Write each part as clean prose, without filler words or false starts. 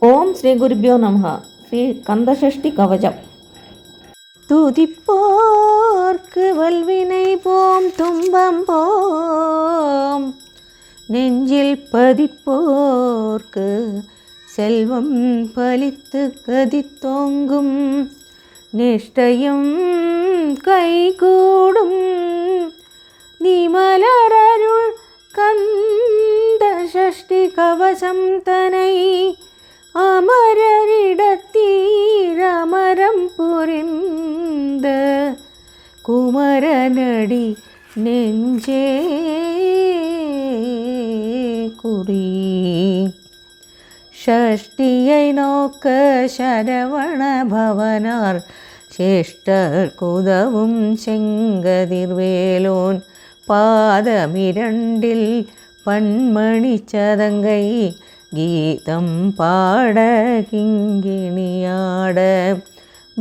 ஓம் ஸ்ரீ குருபியோ நமஹ. ஸ்ரீ கந்தசஷ்டி கவசம். துதிப்போர்க்கு வல்வினை போம் துன்பம் போம், நெஞ்சில் பதிப்போர்க்கு செல்வம் பலித்து கதித்தோங்கும், நிஷ்டையும் கைகூடும் நிமலரருள் கந்த சஷ்டி கவசம் தனை அமரரிடத்தீர் அமரம் புரிந்த குமரனடி நெஞ்சே குறி. ஷஷ்டியை நோக்க சரவண பவனார் சேஷ்டர் குதவும் செங்கதிர்வேலோன் பாதமிரண்டில் பன்மணி சதங்கை கீதம் பாட கிங்கிணியாட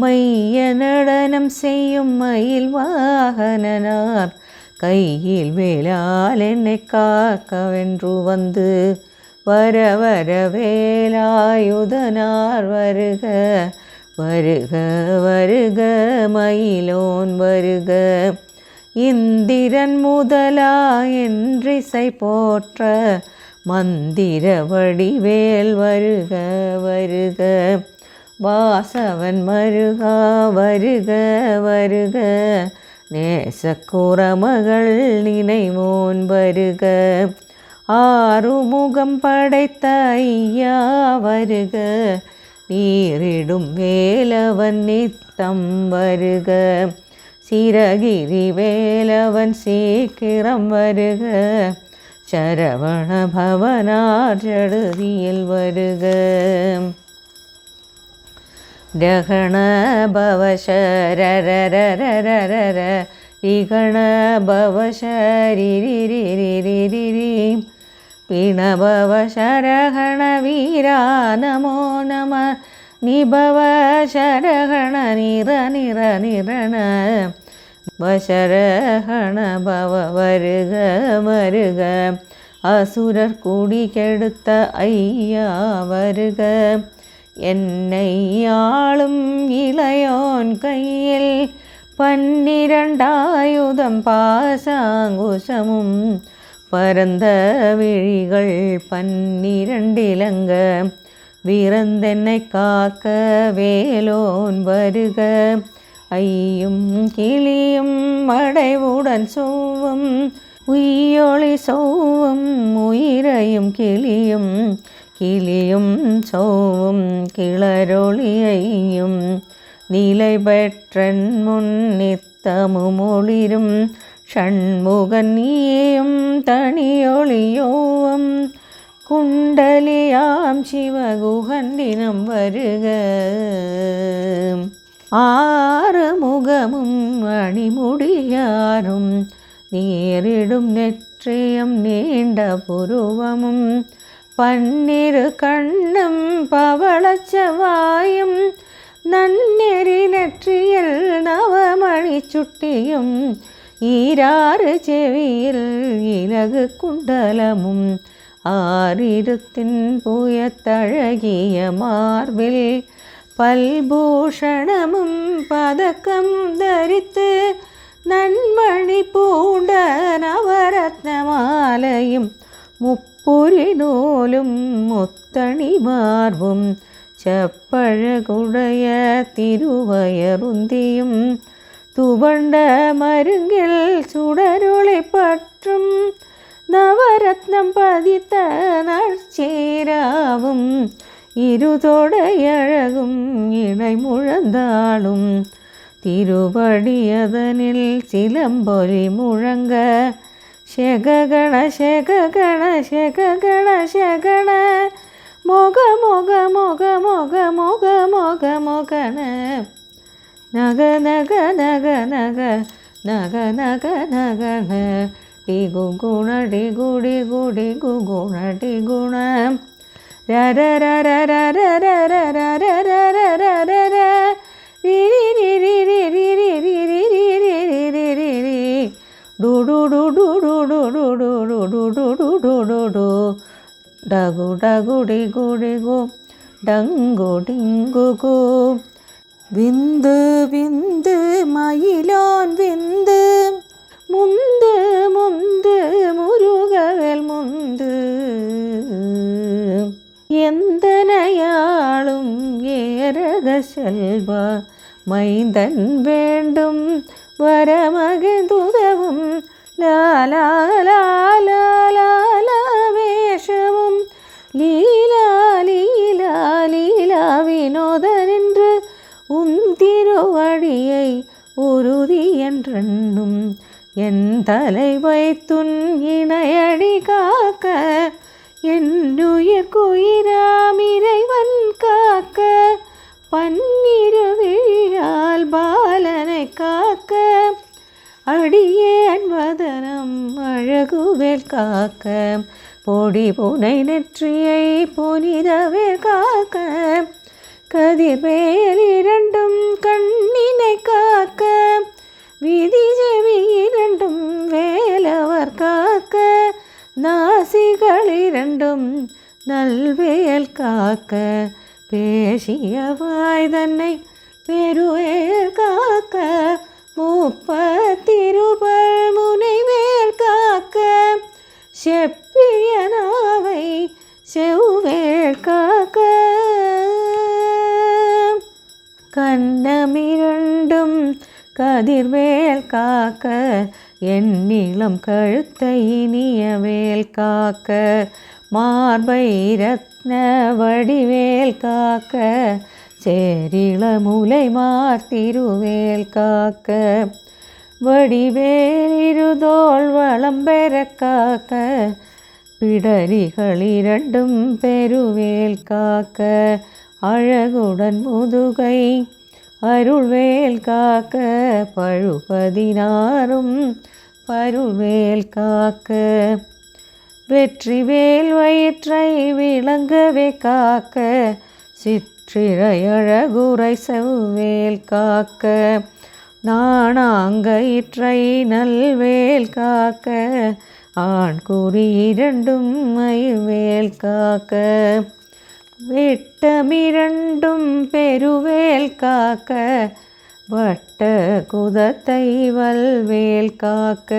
மைய நடனம் செய்யும் மயில் வாகனனார் கையில் வேளால் என்னை காக்கவென்று வந்து வர வர வேலாயுதனார் வருக வருக வருக மயிலோன் வருக. இந்திரன் முதலா என்றிசை போற்ற மந்திர வடிவேல் வருக வருக. வாசவன் மருகா வருக வருக, நேசக்குறமகள் நினைவோன் வருக. ஆறுமுகம் படைத்த ஐயா வருக, நீரிடும் வேலவன் நித்தம் வருக. சிரகிரி வேலவன் சீக்கிரம் வருக, சரவண பவனார் ஜடுதியில் வருக. ரகண பவசரரரரரர ரிகண பவசரிரிரிரிரிரி பிணபவ சரகண வீரா நமோ நம நிபவ சரகண நிர நிர நிரண வசரகண பவ வருக வருக. அசுரர் குடி கெடுத்த ஐயா வருக, என்னை ஆளும் இளையோன் கையில் 12 ஆயுதம் பாசாங்குசமும் பரந்த விழிகள் 12 இலங்க விரந்தென்னை காக்க வேலோன் வருக. ஐயும் கிளியும் அடைவுடன் சோவும் உய்யொளி சோவும் உயிரையும் கிளியும் கிளியும் சோவும் கிளரொளியையும் நிலை பெற்றன் முன் நித்தமும் ஒளிரும் ஷண்முகன் நீயும் தனியொளியோவும் குண்டலியாம் சிவகுகன் தினம் வருக. ஆறு முகமும் அணிமுடியாரும் நேரிடும் நெற்றியம் நீண்ட புருவமும் 12 கண்ணும் பவளச்சவாயும் நன்னெறி நெற்றியில் நவமணி சுட்டியும் 6 செவியில் இலகு குண்டலமும் 6 புயத்தழகிய மார்பில் பல்பூஷணமும் பதக்கம் தரித்து நன்மணி பூண்ட நவரத்ன மாலையும் முப்புரி நூலும் முத்தணி மார்பும் செப்பழகுடைய திருவயருந்தியும் துவண்ட மருங்கில் சுடரொளி பற்றும் நவரத்னம் பதித்த நற்சீராவும் இருதொடையழகும் இணை முழந்தாளும் திருவடியதனில் சிலம்பொலி முழங்க ஷெககண ஷெககண ஷெககண ஷெகண மொக மொக மொக மொக மொக மொக மொகன நக நக நக நக நக நக நகன டிகு குண டிகு டிகு டிகு குண டிகுண ரர ரர ரர ரர ரர ரர ரர ரர ரி ரி ரி ரி ரி ரி ரி ரி ரி ரி ரி ரி ரி ரி டு டு டு டு டு டு டு டு டு டு டு டு டு டு டு டகு டகு டிகு டிகு டங்குடிங்குகு. விந்து விந்து மயிலான் விந்து, முந்து முந்து முருகவேல் முந்து. எந்தனையாளும் ஏரக செல்வா, மைந்தன் வேண்டும் வரமகிழ்ந்துதவும். லாலா லாலா வேஷமும் லீலா லீலா லீலா வினோதனென்று உன் திருவடியை உறுதி என்றென்னும். என் தலை வைத்துன் இணையடி காக்க, என்னுயிர்க்குயிராம் இறைவன் காக்க. பன்னிரு விழியால் பாலனை காக்க, அடியேன் வதனம் அழகுவேல் காக்க. பொடி புனை நெற்றியை புனிதவேல் காக்க, கதிர்வேல் இரண்டும் கண்ணினை காக்க. விதி செவி இரண்டும் வேலவர் காக்க, நாசிகள் இரண்டும் நல்வேல் காக்க. பேசிய வாய் தன்னை பெருவேல் காக்க, முப்பத்திருபல் முனைவேல் காக்க. செப்பிய நாவை செவ்வேல் காக்க, கன்னமிரண்டும் கதிர்வேல் காக்க. எண்ணிலம் கழுத்தை இனியவேல் காக்க, மார்பை ரத்ன வடிவேல் காக்க. சேரிள முலை மார்த்திருவேல் காக்க, வடிவேல் இருதோள் வளம்பெற காக்க. பிடரிகள் இரண்டும் பெருவேல் காக்க, அழகுடன் முதுகை அருள்வேல் காக்க. பழுபதினாரும் பருள்வேல் காக்க, வெற்றிவேல் வயிற்றை விளங்கவே காக்க. சிற்றிழை அழகுரை செவ்வேல் காக்க, நாணாங்கயிற்றை நல்வேல் காக்க. ஆண் குறி இரண்டும் மயில்வேல் காக்க, வெட்டமிரண்டும் பெருவேல் காக்க. வட்ட குதத்தை வல்வேல் காக்க,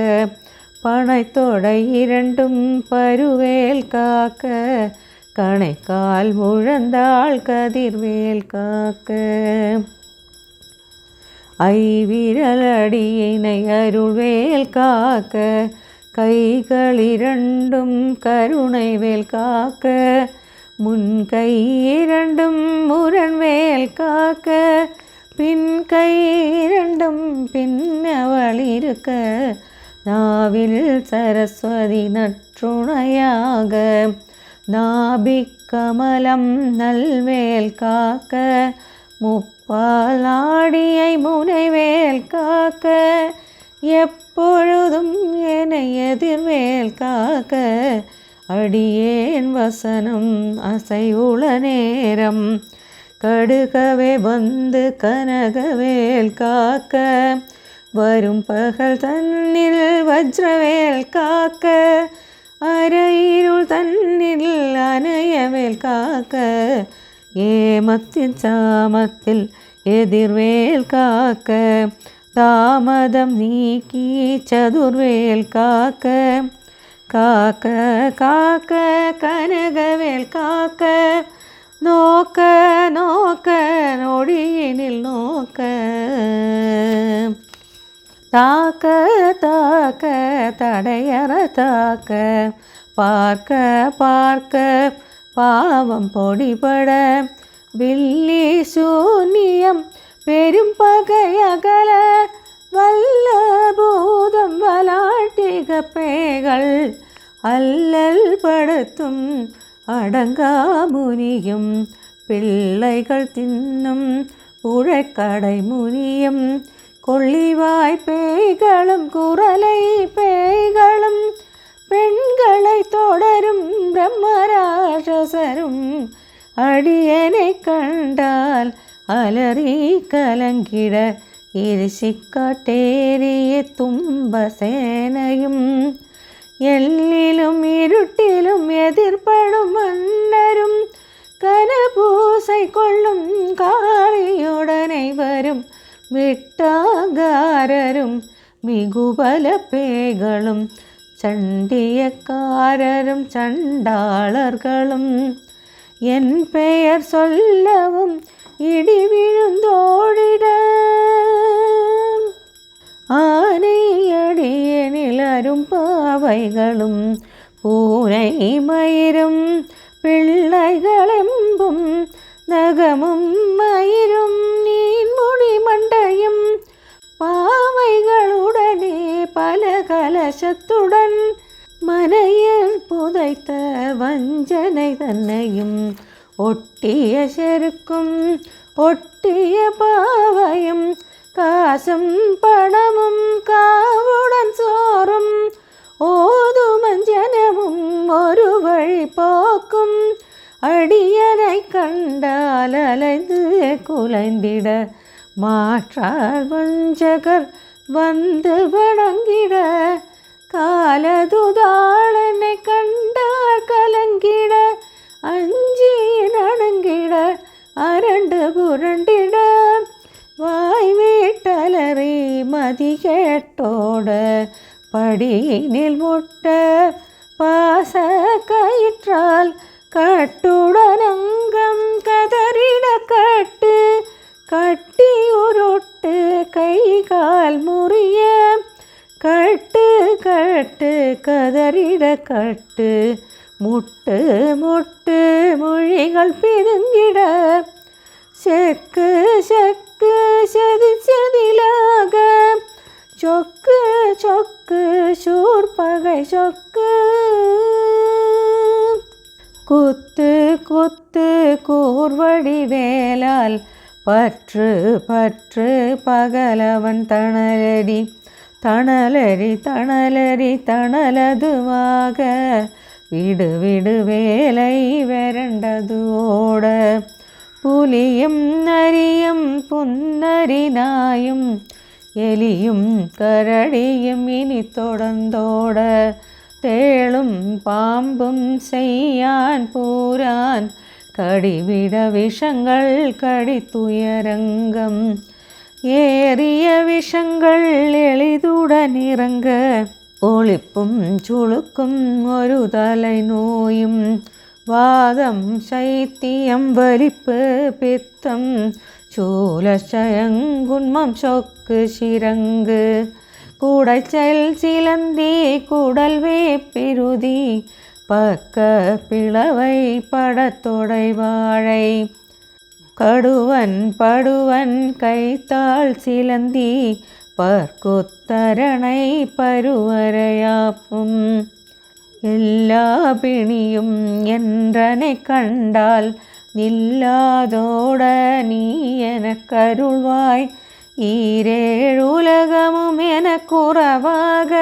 பனைத்தொடை இரண்டும் பருவேல் காக்க. கணைக்கால் முழந்தாள் கதிர்வேல் காக்க, ஐவிரலடியினை அருள்வேல் காக்க. கைகள் இரண்டும் கருணைவேல் காக்க, முன்கை இரண்டும் முரண்வேல் காக்க. பின் கை இரண்டும் பின்னவள் இருக்க, நாவில் சரஸ்வதி நற்றுணையாக. நாபிக் கமலம் நல்வேல் காக்க, முப்பால் நாடியை முனைவேல் காக்க. எப்பொழுதும் என்னை எதிர்வேல் காக்க, அடியேன் வசனம் அசைவுள நேரம். கடுகவே வந்து கனகவேல் காக்க, வரும் பகல் தன்னில் வஜ்ரவேல் காக்க. அரையிருள் தன்னில் அணையவேல் காக்க, ஏமத்தின் சாமத்தில் எதிர்வேல் காக்க. தாமதம் நீக்கி சதுர்வேல் காக்க, காக்க காக்க கனகவேல் காக்க. நோக்க நோக்க நொடியினில் நோக்க, தாக்க தாக்க தடையற தாக்க. பார்க்க பார்க்க பாவம் பொடிபட, வில்லி சூன்யம் பெரும் பகை அகல. வல்ல பூதம் வலாட்டிக பேய்கள் அல்லல் படுத்தும் அடங்கா முனியும். பிள்ளைகள் தின்னும் உழைக்கடை முனியும், கொள்ளிவாய் பேய்களும் குரலை பேய்களும். பெண்களை தொடரும் பிரம்மராட்சசரும், அடியனை கண்டால் அலறி கலங்கிட. இருசிக்காட்டேறிய தும்பசேனையும், எல்லிலும் இருட்டிலும் எதிர்படும் மன்னரும். கனபூச വിട്ടാകാരരും മികുപല പേകളും ചണ്ടിയക്കാരരും ചണ്ടാളர்களும் என் பெயர் சொல்லவும் இடி விழுந்தோடிட ஆனையடியனில் அரும்பாவைகளும் பூனை மயிரும் பிள்ளைகளெம்பும் நகமும் மயிரும் நீன்முடி மண்டையும் பாவைகளுடனே பல கலசத்துடன் மனையில் புதைத்த வஞ்சனை தன்னையும் ஒட்டிய செருக்கும் ஒட்டிய பாவையும் காசும் பணமும் காவுடன் சோறும் ஓதுமஞ்சனமும் ஒரு வழி போக்கும் அடியனை கண்டால் அலைந்து குலைந்திட மாற்றால் வஞ்சகர் வந்து வணங்கிட காலதுதாளனை கண்டால் கலங்கிட அஞ்சி நடுங்கிட அரண்டு புரண்டிட வாய் வீட்டலறி மதி கேட்டோட படியினில் முட்ட பாச கயிற்றால் கட்டுடனங்கம் கதறிட கட்டு கட்டி உருட்டு கை கால் முறிய கட்டு கட்டு கதறிட கட்டு முட்டு முட்டு மொழிகள் பிதுங்கிட செக்கு செக்கு செதி செதிலாக சொக்கு சொக்கு சூர்பகை சொக்கு குத்து குத்து கூர்வடி வேலால் பற்று பற்று பகலவன் தணலடி தணலரி தணலரி தணலதுவாக விடு விடு வேலை வெரண்டது ஓட புலியும் நரியும் புன்னரி நாயும் எலியும் கரடியும் இனி தொடர்ந்தோட தேளும் பாம்பும் செய்யான் பூரான் கடிவிட விஷங்கள் கடித்துயரங்கம் ஏறிய விஷங்கள் எளிதுடன் இறங்க ஒளிப்பும் சுளுக்கும் ஒரு தலை நோயும் வாதம் சைத்தியம் வலிப்பு பித்தம் சூலச்சயங்குன்மம் சொக்கு சிரங்கு கூடைச்சல் சிலந்தி குடல் வேப்பிருதி பக்க பிளவை படத்தொடை வாழை கடுவன் படுவன் கைத்தாள் சிலந்தி பற்குத்தரணை பருவரையாப்பும் எல்லா பிணியும் என்றனை கண்டால் நில்லாதோட நீ எனக்கருள்வாய் ஈரேழுலகமும் எனக்குறவாக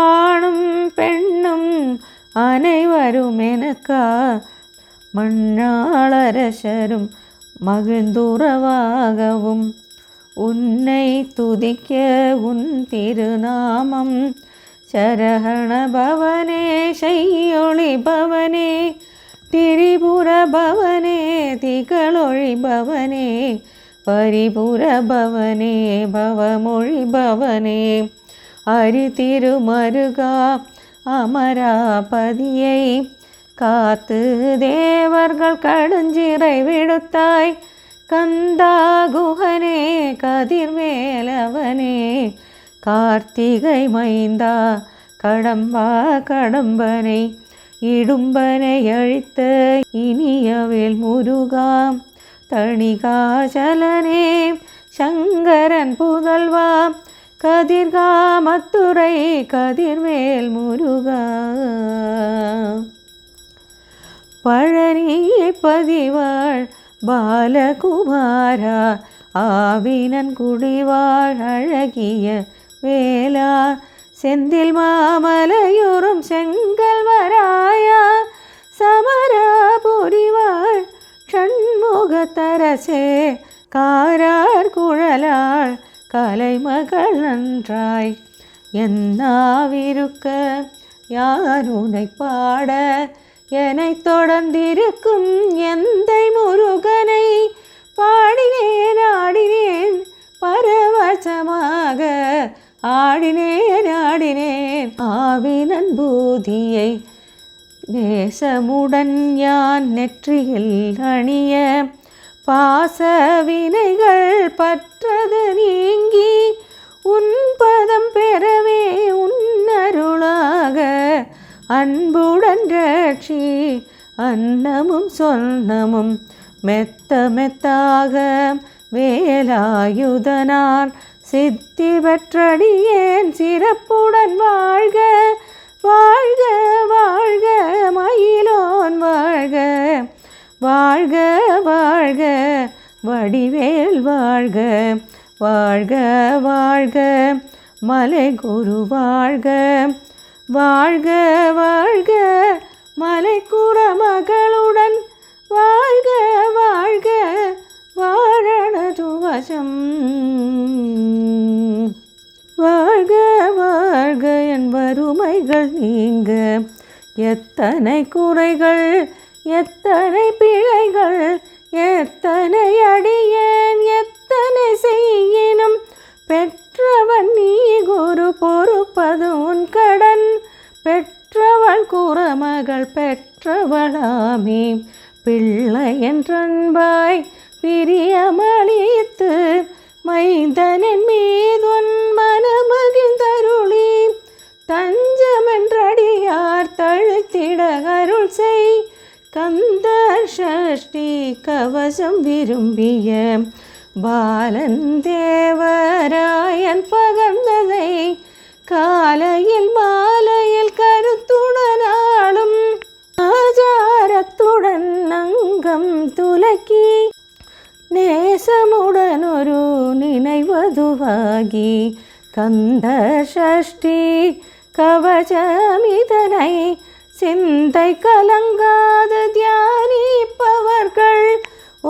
ஆணும் பெண்ணும் அனைவரும் எனக்கா மண்ணாளரசரும் மகிழ்ந்துறவாகவும் உன்னை துதிக்க உன் திருநாமம் சரஹண பவனே செய்யொளி பவனே திரிபுர பவனே திகழொழி பவனே பரிபுர பவனே பவமொழி பவனே அரி திருமருகா அமராபதியை காத்து தேவர்கள் கடுஞ்சிறை விடுத்தாய் கந்தா குஹனே கதிர்வேலவனே கார்த்திகை மைந்தா கடம்பா கடம்பனை இடும்பனை அழித்த இனியவேல் முருகா தணிகாசலனே சங்கரன் புதல்வா கதிர்காமத்துறை கதிர்வேல் முருகா பழனி பதிவாள் பாலகுமாரா ஆவினன் குடிவாழ் அழகிய வேலா செந்தில் மாமலையுறும் செங்கல்வராயா சமராபுரிவாள் ஷண்முகத்தரசே காரார் குழலாள் கலைமகள் நன்றாய் என்னாவிருக்க யார் உனை பாட என்னை தொடர்ந்திருக்கும் எந்தை முருகனை பாடினேன் ஆடினேன் பரவசமாக ஆடினேன் ஆவினன் பூதியை நேசமுடன் யான் நெற்றியில் அணிய பாசவினைகள் பற்றது நீங்கி உன் பதம் பெறவே உன்னருளாக அன்புடன் ரட்சி அன்னமும் சொன்னமும் மெத்த மெத்தாக வேலாயுதனான் சித்தி பெற்றடியேன் சிறப்புடன் வாழ்க வாழ்க வாழ்க மயிலோன் வாழ்க வாழ்க வாழ்க வடிவேல் வாழ்க வாழ்க வாழ்க மலை குரு வாழ்க வாழ்க வாழ்க மலை குறமகளுடன் வாழ்க வாழ்க வாழனது வசம் வாழ்க வாழ்க என் வறுமைகள் நீங்க எத்தனை குறைகள் எத்தனை பிழைகள் எத்தனை அடியேன் எத்தனை செய்யினும் பெற்றவன் நீ குரு பொறுப்பது உன் கடன் பெற்றவள் குறமகள் பெற்றவளாமே பிள்ளை என்றன்பாய் பிரியமளித்து மைந்தனின் மீதுன் மனமகிழ்ந்தருளி தஞ்சமென்றடியார் தழுத்திட அருள் செய் கந்த சஷ்டி கவசம் விரும்பிய பாலன் தேவராயன் பகர்ந்ததை காலையில் மாலையில் கருத்துடனாலும் ஆச்சாரத்துடன் அங்கம் துலக்கி நேசமுடன் ஒரு நினைவதுவாகி கந்த சஷ்டி கவசமிதனை சிந்தை கலங்காது தியானிப்பவர்கள்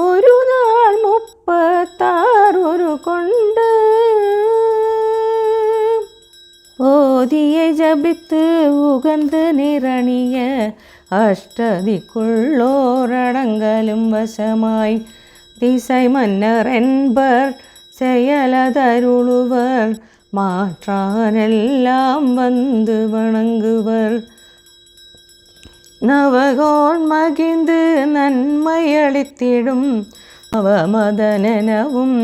ஒரு நாள் 36 கொண்டு ஓதியை ஜபித்து உகந்து நிரணிய அஷ்டதிக்குள்ளோரடங்கலும் வசமாய் திசை மன்னர் என்பர் செயலதருளுவர் மாற்றானெல்லாம் வந்து வணங்குவர் நவகோன் மகிழ்ந்து நன்மையளித்திடும் அவமதனெனவும்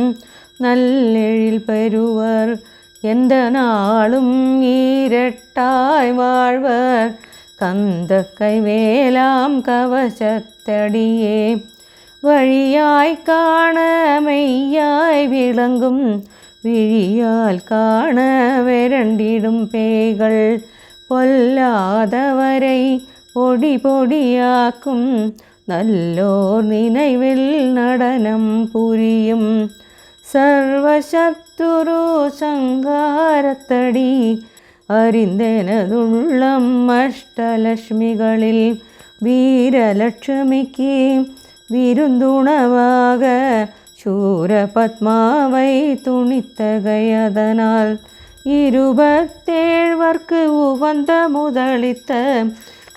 நல்லெழில் பெறுவர் எந்த நாளும் ஈரட்டாய் வாழ்வர் கந்த கைவேலாம் கவசத்தடியே வழியாய் காண மெய்யாய் விளங்கும் விழியால் காண விரண்டிடும் பேய்கள் பொல்லாதவரை பொடி பொடியாக்கும் நல்லோர் நினைவில் நடனம் புரியும் சர்வசத்துரு சங்காரத்தடி அறிந்தெனதுள்ளம் அஷ்டலட்சுமிகளில் வீரலட்சுமிக்கு விருந்துணவாக சூரபத்மாவை துணித்தகையதனால் 27 உவந்த முதலித்த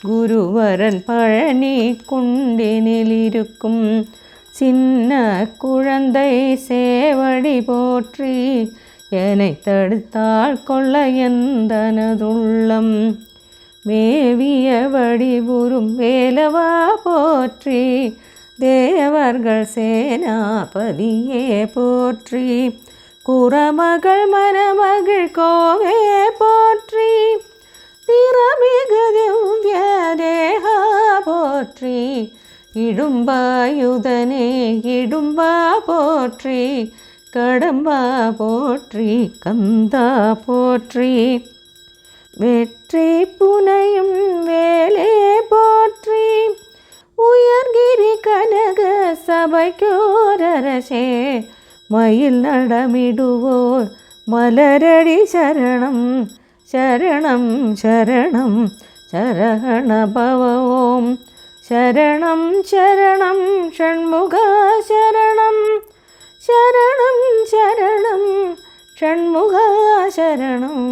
குருவரன் பழனி குண்டினில் இருக்கும் சின்ன குழந்தை சேவடி போற்றி என்னை தடுத்தாள் கொள்ள எந்தனதுள்ளம் மேவிய வடிவுறும் வேலவா போற்றி தேவர்கள் சேனாபதியே போற்றி குறமகள் மணமகள் கோவே போற்றி திறமிகு திவ்ய தேகா போற்றி இடும்பாயுதனே இடும்பா போற்றி கடம்பா போற்றி கந்தா போற்றி வெற்றி புனையும் வேலே போற்றி உயர்கிரி கனக சபைக்கோரரசே மயில் நடமிடுவோர் மலரடி சரணம் சரணம் சரணம் சரஹண பவஓம் சரணம் சரணம் ஷண்முகா சரணம் சரணம் சரணம் ஷண்முகா சரணம்